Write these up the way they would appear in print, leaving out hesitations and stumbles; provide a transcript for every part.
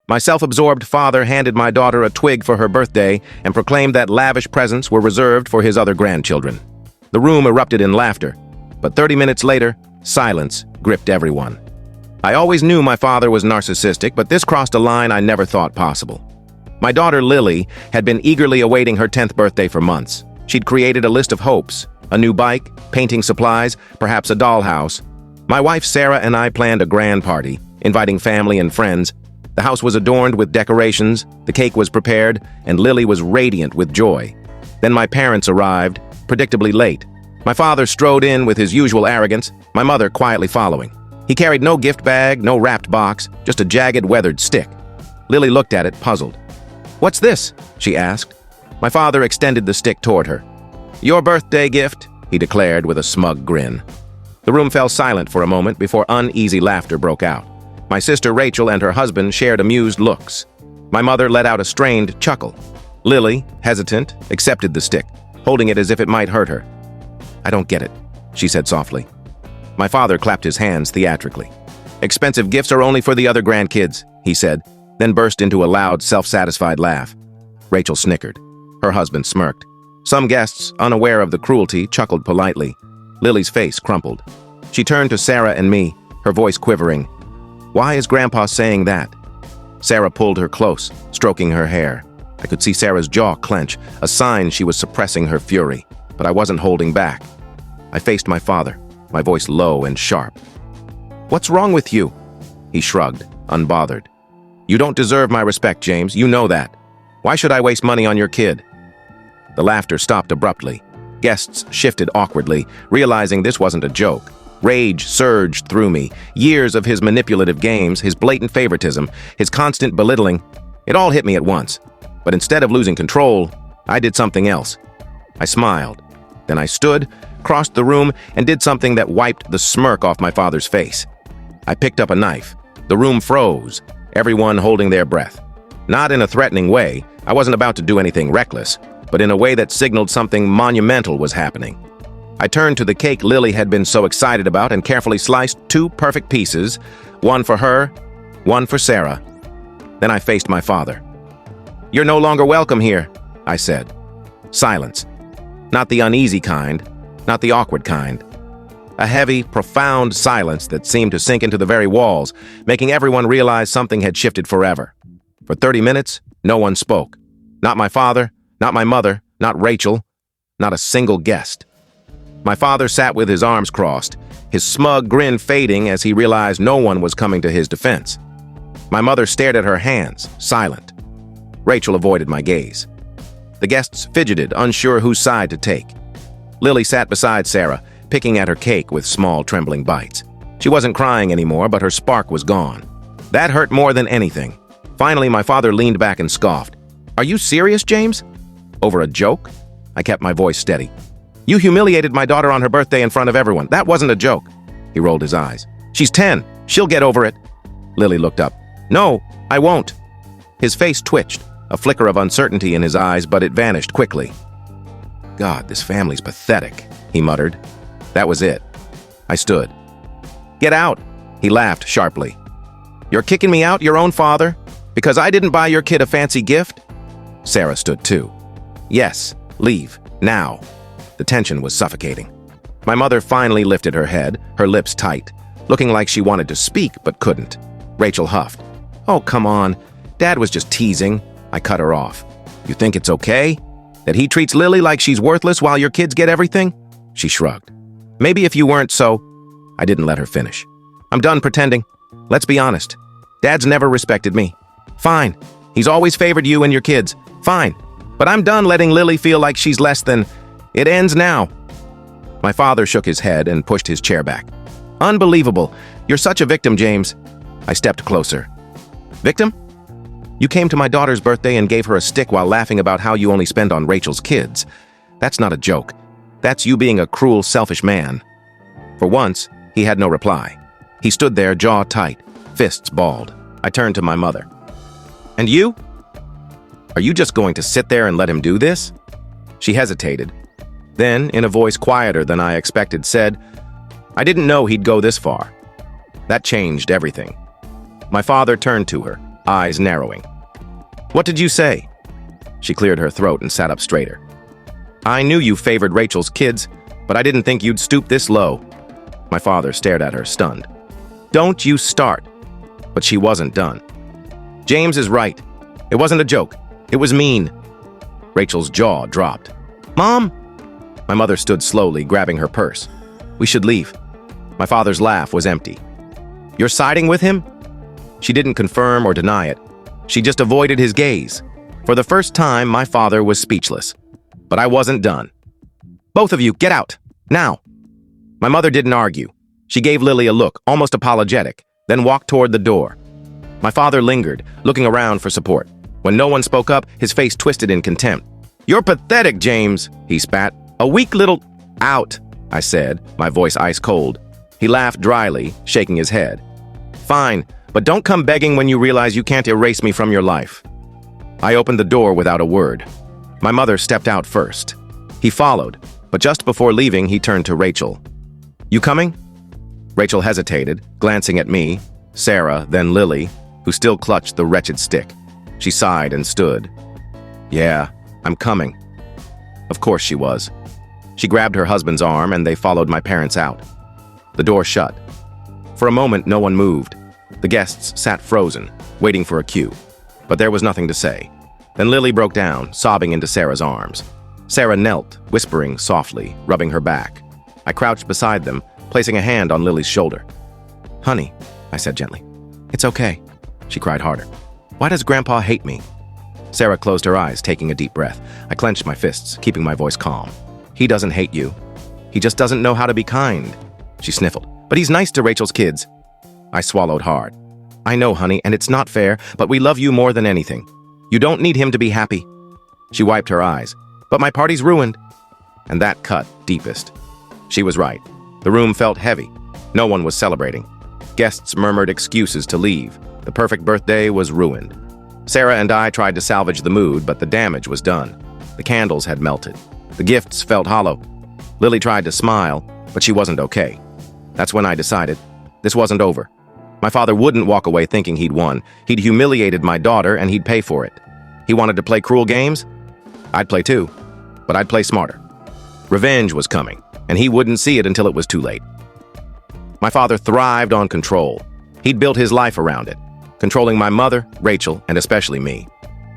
My self-absorbed father handed my daughter a twig for her birthday and proclaimed that lavish presents were reserved for his other grandchildren. The room erupted in laughter, but 30 minutes later, silence gripped everyone. I always knew my father was narcissistic, but this crossed a line I never thought possible. My daughter Lily had been eagerly awaiting her 10th birthday for months. She'd created a list of hopes: a new bike, painting supplies, perhaps a dollhouse. My wife Sarah and I planned a grand party, inviting family and friends. The house was adorned with decorations, the cake was prepared, and Lily was radiant with joy. Then my parents arrived, predictably late. My father strode in with his usual arrogance, my mother quietly following. He carried no gift bag, no wrapped box, just a jagged, weathered stick. Lily looked at it, puzzled. "What's this?" she asked. My father extended the stick toward her. "Your birthday gift," he declared with a smug grin. The room fell silent for a moment before uneasy laughter broke out. My sister Rachel and her husband shared amused looks. My mother let out a strained chuckle. Lily, hesitant, accepted the stick, holding it as if it might hurt her. "I don't get it," she said softly. My father clapped his hands theatrically. "Expensive gifts are only for the other grandkids," he said, then burst into a loud, self-satisfied laugh. Rachel snickered. Her husband smirked. Some guests, unaware of the cruelty, chuckled politely. Lily's face crumpled. She turned to Sarah and me, her voice quivering. "Why is Grandpa saying that?" Sarah pulled her close, stroking her hair. I could see Sarah's jaw clench, a sign she was suppressing her fury, but I wasn't holding back. I faced my father, my voice low and sharp. "What's wrong with you?" He shrugged, unbothered. "You don't deserve my respect, James. You know that. Why should I waste money on your kid?" The laughter stopped abruptly. Guests shifted awkwardly, realizing this wasn't a joke. Rage surged through me. Years of his manipulative games, his blatant favoritism, his constant belittling, it all hit me at once. But instead of losing control, I did something else. I smiled. Then I stood, crossed the room, and did something that wiped the smirk off my father's face. I picked up a knife. The room froze, everyone holding their breath. Not in a threatening way, I wasn't about to do anything reckless, but in a way that signaled something monumental was happening. I turned to the cake Lily had been so excited about and carefully sliced 2 perfect pieces, one for her, one for Sarah. Then I faced my father. "You're no longer welcome here," I said. Silence. Not the uneasy kind, not the awkward kind. A heavy, profound silence that seemed to sink into the very walls, making everyone realize something had shifted forever. For 30 minutes, no one spoke. Not my father, not my mother, not Rachel, not a single guest. My father sat with his arms crossed, his smug grin fading as he realized no one was coming to his defense. My mother stared at her hands, silent. Rachel avoided my gaze. The guests fidgeted, unsure whose side to take. Lily sat beside Sarah, picking at her cake with small, trembling bites. She wasn't crying anymore, but her spark was gone. That hurt more than anything. Finally, my father leaned back and scoffed. "Are you serious, James? Over a joke?" I kept my voice steady. "You humiliated my daughter on her birthday in front of everyone. That wasn't a joke." He rolled his eyes. "She's 10. She'll get over it." Lily looked up. "No, I won't." His face twitched, a flicker of uncertainty in his eyes, but it vanished quickly. "God, this family's pathetic," he muttered. That was it. I stood. "Get out," he laughed sharply. "You're kicking me out, your own father? Because I didn't buy your kid a fancy gift?" Sarah stood too. "Yes, leave, now." The tension was suffocating. My mother finally lifted her head, her lips tight, looking like she wanted to speak but couldn't. Rachel huffed. "Oh, come on. Dad was just teasing." I cut her off. "You think it's okay? That he treats Lily like she's worthless while your kids get everything?" She shrugged. "Maybe if you weren't so—" I didn't let her finish. "I'm done pretending. Let's be honest. Dad's never respected me. Fine. He's always favored you and your kids. Fine. But I'm done letting Lily feel like she's less than— It ends now." My father shook his head and pushed his chair back. "Unbelievable. You're such a victim, James." I stepped closer. "Victim? You came to my daughter's birthday and gave her a stick while laughing about how you only spend on Rachel's kids. That's not a joke. That's you being a cruel, selfish man." For once, he had no reply. He stood there, jaw tight, fists balled. I turned to my mother. "And you? Are you just going to sit there and let him do this?" She hesitated. Then, in a voice quieter than I expected, said, "I didn't know he'd go this far." That changed everything. My father turned to her, eyes narrowing. "What did you say?" She cleared her throat and sat up straighter. "I knew you favored Rachel's kids, but I didn't think you'd stoop this low." My father stared at her, stunned. "Don't you start." But she wasn't done. "James is right. It wasn't a joke. It was mean." Rachel's jaw dropped. "Mom?" My mother stood slowly, grabbing her purse. "We should leave." My father's laugh was empty. "You're siding with him?" She didn't confirm or deny it. She just avoided his gaze. For the first time, my father was speechless. But I wasn't done. "Both of you, get out. Now." My mother didn't argue. She gave Lily a look, almost apologetic, then walked toward the door. My father lingered, looking around for support. When no one spoke up, his face twisted in contempt. "You're pathetic, James," he spat. "A weak little—" "Out," I said, my voice ice cold. He laughed dryly, shaking his head. "Fine, but don't come begging when you realize you can't erase me from your life." I opened the door without a word. My mother stepped out first. He followed, but just before leaving, he turned to Rachel. "You coming?" Rachel hesitated, glancing at me, Sarah, then Lily, who still clutched the wretched stick. She sighed and stood. "Yeah, I'm coming." Of course she was. She grabbed her husband's arm and they followed my parents out. The door shut. For a moment, no one moved. The guests sat frozen, waiting for a cue. But there was nothing to say. Then Lily broke down, sobbing into Sarah's arms. Sarah knelt, whispering softly, rubbing her back. I crouched beside them, placing a hand on Lily's shoulder. "Honey," I said gently. "It's okay." She cried harder. "Why does Grandpa hate me?" Sarah closed her eyes, taking a deep breath. I clenched my fists, keeping my voice calm. "He doesn't hate you. He just doesn't know how to be kind." She sniffled. "But he's nice to Rachel's kids." I swallowed hard. "I know, honey, and it's not fair, but we love you more than anything. You don't need him to be happy." She wiped her eyes. "But my party's ruined." And that cut deepest. She was right. The room felt heavy. No one was celebrating. Guests murmured excuses to leave. The perfect birthday was ruined. Sarah and I tried to salvage the mood, but the damage was done. The candles had melted. The gifts felt hollow. Lily tried to smile, but she wasn't okay. That's when I decided this wasn't over. My father wouldn't walk away thinking he'd won. He'd humiliated my daughter, and he'd pay for it. He wanted to play cruel games? I'd play too, but I'd play smarter. Revenge was coming, and he wouldn't see it until it was too late. My father thrived on control. He'd built his life around it, controlling my mother, Rachel, and especially me.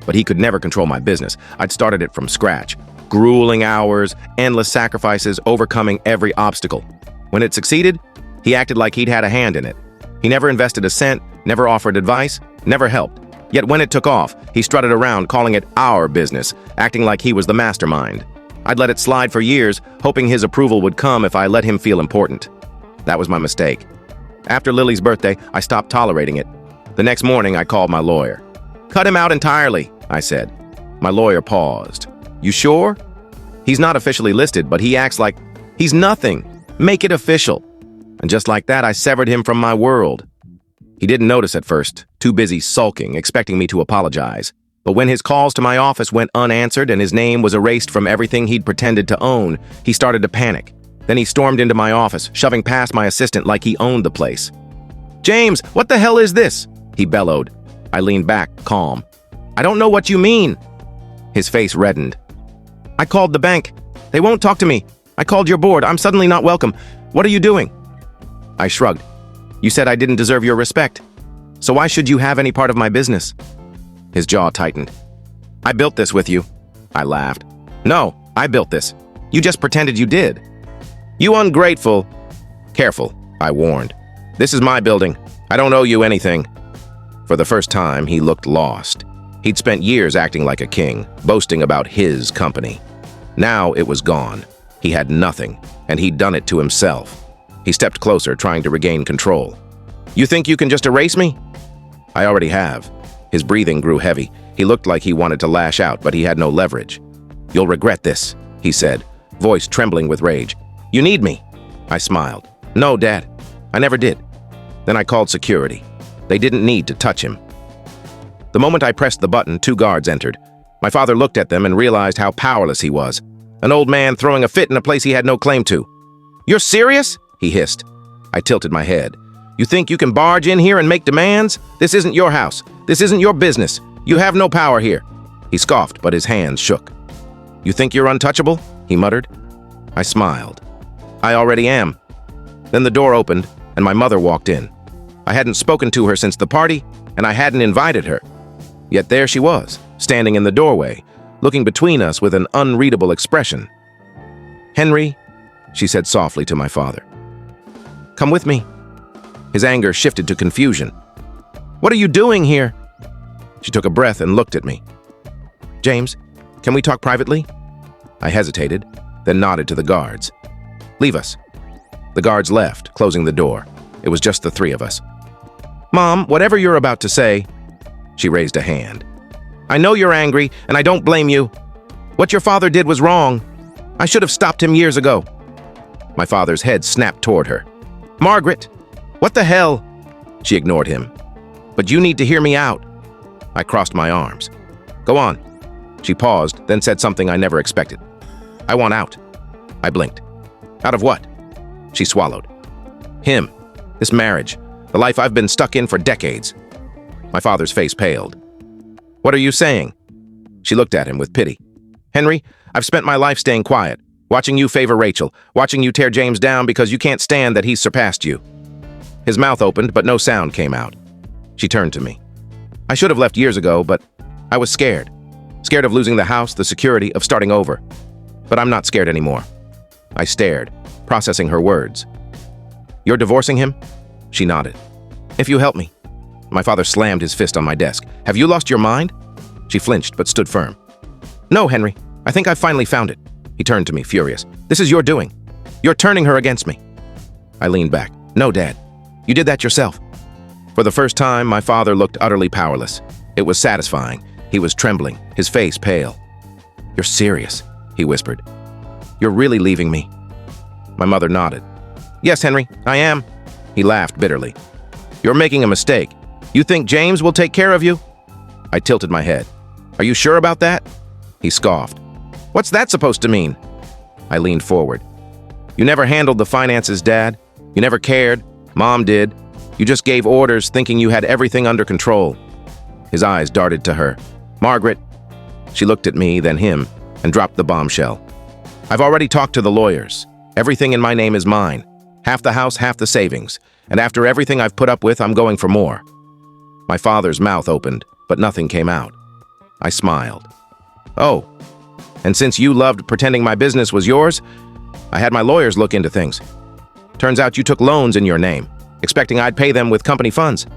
But he could never control my business. I'd started it from scratch. Grueling hours, endless sacrifices, overcoming every obstacle. When it succeeded, he acted like he'd had a hand in it. He never invested a cent, never offered advice, never helped. Yet when it took off, he strutted around calling it our business, acting like he was the mastermind. I'd let it slide for years, hoping his approval would come if I let him feel important. That was my mistake. After Lily's birthday, I stopped tolerating it. The next morning, I called my lawyer. "Cut him out entirely," I said. My lawyer paused. "You sure?" "He's not officially listed, but he acts like he's nothing. Make it official." And just like that, I severed him from my world. He didn't notice at first, too busy sulking, expecting me to apologize. But when his calls to my office went unanswered and his name was erased from everything he'd pretended to own, he started to panic. Then he stormed into my office, shoving past my assistant like he owned the place. "James, what the hell is this?" he bellowed. I leaned back, calm. "I don't know what you mean." His face reddened. "I called the bank. They won't talk to me. I called your board. I'm suddenly not welcome. What are you doing?" I shrugged. "You said I didn't deserve your respect. So why should you have any part of my business?" His jaw tightened. "I built this with you." I laughed. "No, I built this. You just pretended you did." "You ungrateful." "Careful," I warned. "This is my building. I don't owe you anything." For the first time, he looked lost. He'd spent years acting like a king, boasting about his company. Now it was gone. He had nothing, and he'd done it to himself. He stepped closer, trying to regain control. "You think you can just erase me?" "I already have." His breathing grew heavy. He looked like he wanted to lash out, but he had no leverage. "You'll regret this," he said, voice trembling with rage. "You need me." I smiled. "No, Dad. I never did." Then I called security. They didn't need to touch him. The moment I pressed the button, 2 guards entered. My father looked at them and realized how powerless he was. An old man throwing a fit in a place he had no claim to. "You're serious?" he hissed. I tilted my head. You think you can barge in here and make demands? This isn't your house. This isn't your business. You have no power here." He scoffed, but his hands shook. "You think you're untouchable?" he muttered. I smiled. "I already am." Then the door opened, and my mother walked in. I hadn't spoken to her since the party, and I hadn't invited her. Yet there she was, standing in the doorway, looking between us with an unreadable expression. "Henry," she said softly to my father. "Come with me." His anger shifted to confusion. "What are you doing here?" She took a breath and looked at me. "James, can we talk privately?" I hesitated, then nodded to the guards. "Leave us." The guards left, closing the door. It was just the three of us. "Mom, whatever you're about to say," she raised a hand. "I know you're angry, and I don't blame you. What your father did was wrong. I should have stopped him years ago." My father's head snapped toward her. "Margaret, what the hell?" She ignored him. "But you need to hear me out." I crossed my arms. "Go on." She paused, then said something I never expected. "I want out." I blinked. "Out of what?" She swallowed. "Him. This marriage. The life I've been stuck in for decades." My father's face paled. "What are you saying?" She looked at him with pity. "Henry, I've spent my life staying quiet, watching you favor Rachel, watching you tear James down because you can't stand that he's surpassed you." His mouth opened, but no sound came out. She turned to me. "I should have left years ago, but I was scared. Scared of losing the house, the security, of starting over. But I'm not scared anymore." I stared, processing her words. "You're divorcing him?" She nodded. "If you help me." My father slammed his fist on my desk. "Have you lost your mind?" She flinched, but stood firm. "No, Henry. I think I've finally found it." He turned to me, furious. "This is your doing. You're turning her against me." I leaned back. "No, Dad. You did that yourself." For the first time, my father looked utterly powerless. It was satisfying. He was trembling, his face pale. "You're serious," he whispered. "You're really leaving me?" My mother nodded. "Yes, Henry, I am." He laughed bitterly. "You're making a mistake. You think James will take care of you?" I tilted my head. "Are you sure about that?" He scoffed. "What's that supposed to mean?" I leaned forward. "You never handled the finances, Dad. You never cared. Mom did. You just gave orders thinking you had everything under control." His eyes darted to her. "Margaret." She looked at me, then him, and dropped the bombshell. "I've already talked to the lawyers. Everything in my name is mine. Half the house, half the savings. And after everything I've put up with, I'm going for more." My father's mouth opened, but nothing came out. I smiled. "Oh, and since you loved pretending my business was yours, I had my lawyers look into things. Turns out you took loans in your name, expecting I'd pay them with company funds."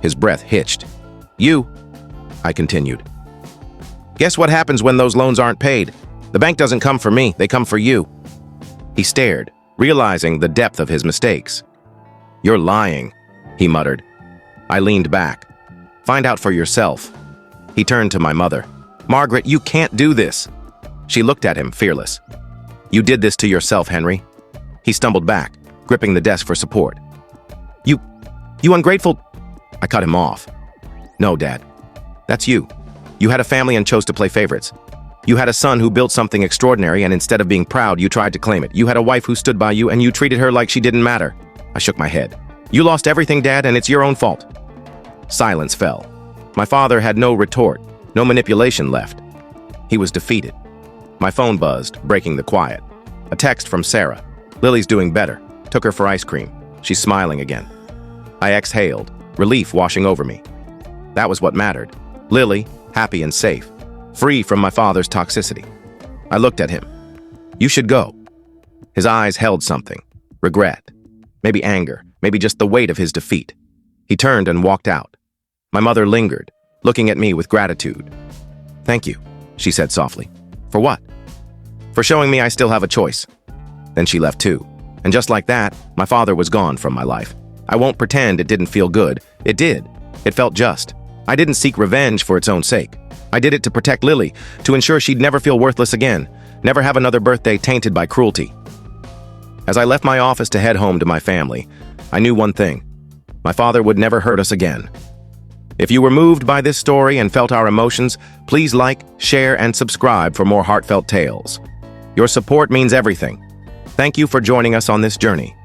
His breath hitched. "You," I continued. "Guess what happens when those loans aren't paid? The bank doesn't come for me, they come for you." He stared, realizing the depth of his mistakes. "You're lying," he muttered. I leaned back. "Find out for yourself." He turned to my mother. "Margaret, you can't do this." She looked at him, fearless. "You did this to yourself, Henry." He stumbled back, gripping the desk for support. You ungrateful—" I cut him off. "No, Dad. That's you. You had a family and chose to play favorites. You had a son who built something extraordinary, and instead of being proud, you tried to claim it. You had a wife who stood by you, and you treated her like she didn't matter." I shook my head. "You lost everything, Dad, and it's your own fault." Silence fell. My father had no retort, no manipulation left. He was defeated. My phone buzzed, breaking the quiet. A text from Sarah. "Lily's doing better. Took her for ice cream. She's smiling again." I exhaled, relief washing over me. That was what mattered. Lily, happy and safe, free from my father's toxicity. I looked at him. "You should go." His eyes held something. Regret. Maybe anger. Maybe just the weight of his defeat. He turned and walked out. My mother lingered, looking at me with gratitude. "Thank you," she said softly. "For what?" "For showing me I still have a choice." Then she left too. And just like that, my father was gone from my life. I won't pretend it didn't feel good. It did. It felt just. I didn't seek revenge for its own sake. I did it to protect Lily, to ensure she'd never feel worthless again, never have another birthday tainted by cruelty. As I left my office to head home to my family, I knew one thing. My father would never hurt us again. If you were moved by this story and felt our emotions, please like, share, and subscribe for more heartfelt tales. Your support means everything. Thank you for joining us on this journey.